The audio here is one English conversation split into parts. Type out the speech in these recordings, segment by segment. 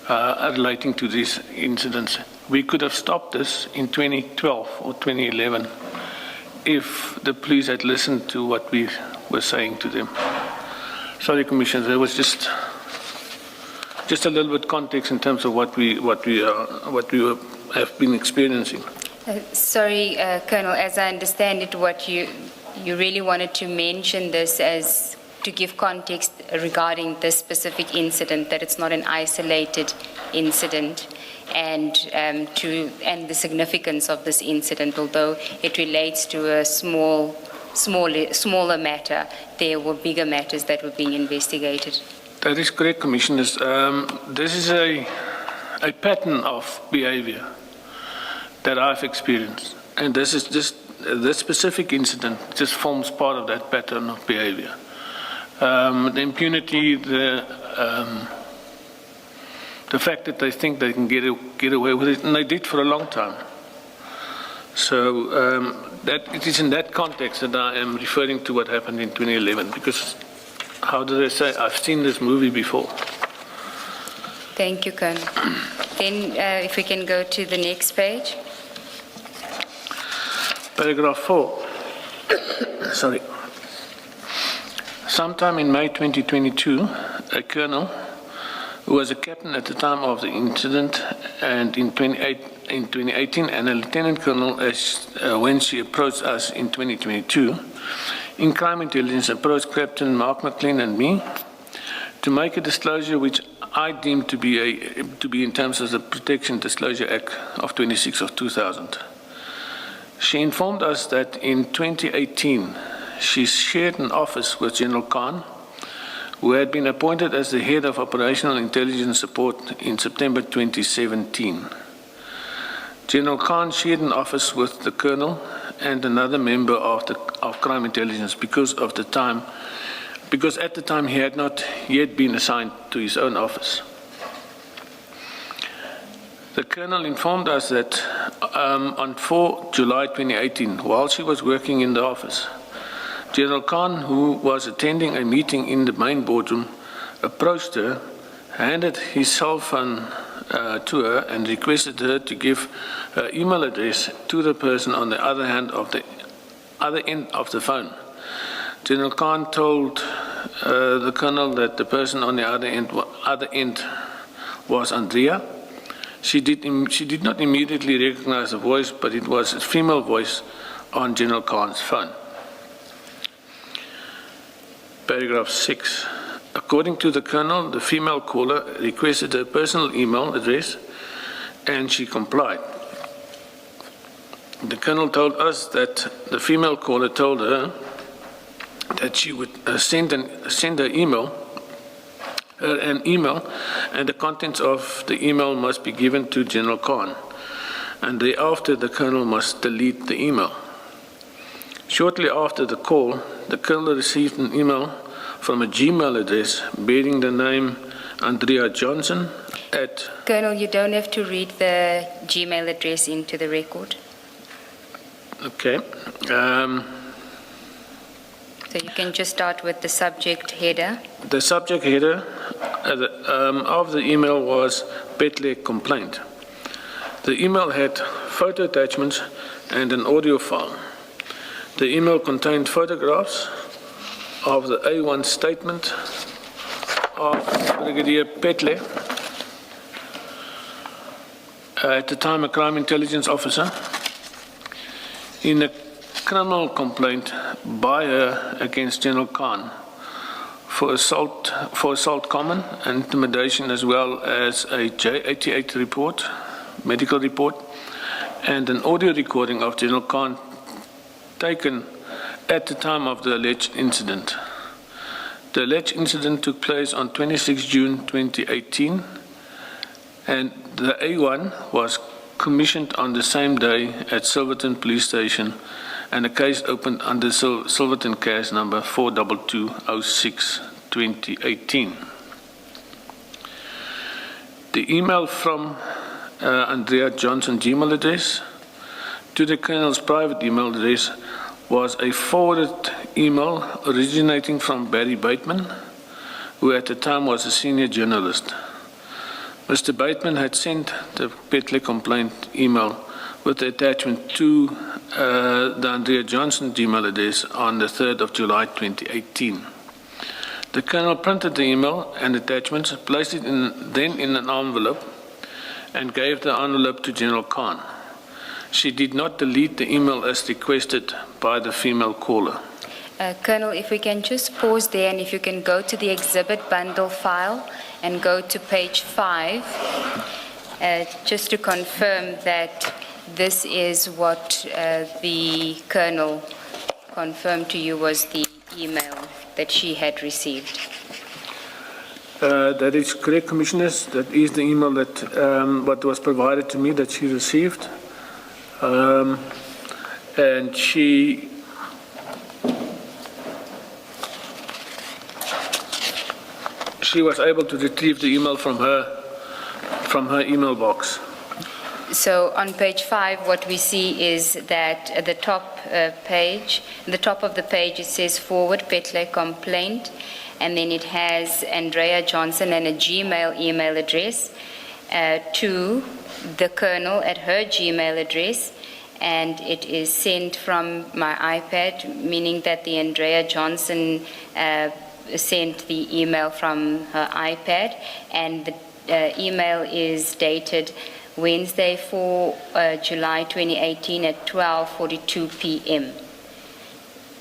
relating to these incidents. We could have stopped this in 2012 or 2011 if the police had listened to what we were saying to them. Sorry, Commissioner, there was just a little bit context in terms of what we have been experiencing. Sorry, Colonel, as I understand it, what you really wanted to mention this as to give context regarding this specific incident, that it's not an isolated incident, and the significance of this incident, although it relates to a smaller matter, there were bigger matters that were being investigated. That is correct, Commissioners. This is a pattern of behavior that I've experienced, and this specific incident just forms part of that pattern of behavior. The impunity, the fact that they think they can get away with it, and they did for a long time. So that it is in that context that I am referring to what happened in 2011, because how do they say? I've seen this movie before. Thank you, Colonel. Then if we can go to the next page. Paragraph 4. Sorry. Sometime in May 2022, a colonel who was a captain at the time of the incident, and in 2018, and a lieutenant colonel when she approached us in 2022, in crime intelligence approached Captain Mark McLean and me to make a disclosure which I deemed to be in terms of the Protection Disclosure Act of 26 of 2000. She informed us that in 2018, she shared an office with General Khan, who had been appointed as the head of Operational Intelligence Support in September 2017. General Khan shared an office with the colonel and another member of crime intelligence because at the time he had not yet been assigned to his own office. The colonel informed us that on 4 July 2018, while she was working in the office, General Khan, who was attending a meeting in the main boardroom, approached her, handed his cell phone to her, and requested her to give her email address to the person on the other end of the phone. General Khan told the colonel that the person on the other end was Andrea. She did not immediately recognize the voice, but it was a female voice on General Khan's phone. Paragraph 6. According to the colonel, the female caller requested her personal email address, and she complied. The colonel told us that the female caller told her that she would send an email, and the contents of the email must be given to General Khan, and thereafter the colonel must delete the email. Shortly after the call, the colonel received an email from a Gmail address bearing the name Andrea Johnson at... Colonel, you don't have to read the Gmail address into the record. Okay. So you can just start with the subject header. The subject header of the email was Petle complaint. The email had photo attachments and an audio file. The email contained photographs of the A1 statement of Brigadier Petle, at the time a crime intelligence officer, in a criminal complaint by her against General Khan for assault common and intimidation, as well as a J88 report, medical report, and an audio recording of General Khan taken at the time of the alleged incident. The alleged incident took place on 26 June 2018, and the A1 was commissioned on the same day at Silverton Police Station, and a case opened under Silverton case number 42206-2018. The email from Andrea Johnson Gmail address to the colonel's private email address was a forwarded email originating from Barry Bateman, who at the time was a senior journalist. Mr. Bateman had sent the Petley complaint email with the attachment to the Andrea Johnson Gmail address on the 3rd of July 2018. The Colonel printed the email and attachments, placed it then in an envelope, and gave the envelope to General Khan. She did not delete the email as requested by the female caller. Colonel, if we can just pause there, and if you can go to the exhibit bundle file and go to page 5, just to confirm that this is what the Colonel confirmed to you was the email that she had received. That is correct, Commissioners. That is the email that what was provided to me that she received. And she was able to retrieve the email from her email box. So on page 5, what we see is that at the top page, the top of the page, it says forward Petley complaint, and then it has Andrea Johnson and a Gmail email address to the Colonel at her Gmail address, and it is sent from my iPad, meaning that the Andrea Johnson sent the email from her iPad, and the email is dated Wednesday, 4 July 2018 at 12:42 p.m.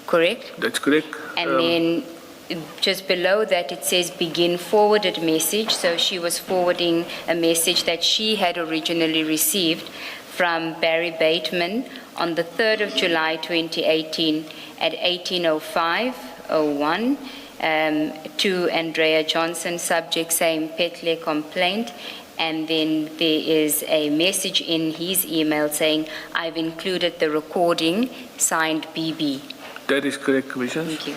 Correct? That's correct. And then just below that it says begin forwarded message. So she was forwarding a message that she had originally received from Barry Bateman on the 3rd of July 2018 at 18:05:01 to Andrea Johnson, subject same Petley complaint. And then there is a message in his email saying, I've included the recording, signed BB. That is correct, Commissioner. Thank you.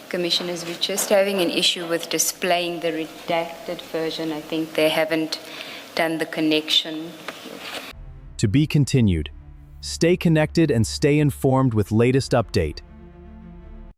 Commissioners, we're just having an issue with displaying the redacted version. I think they haven't done the connection. To be continued. Stay connected and stay informed with latest update.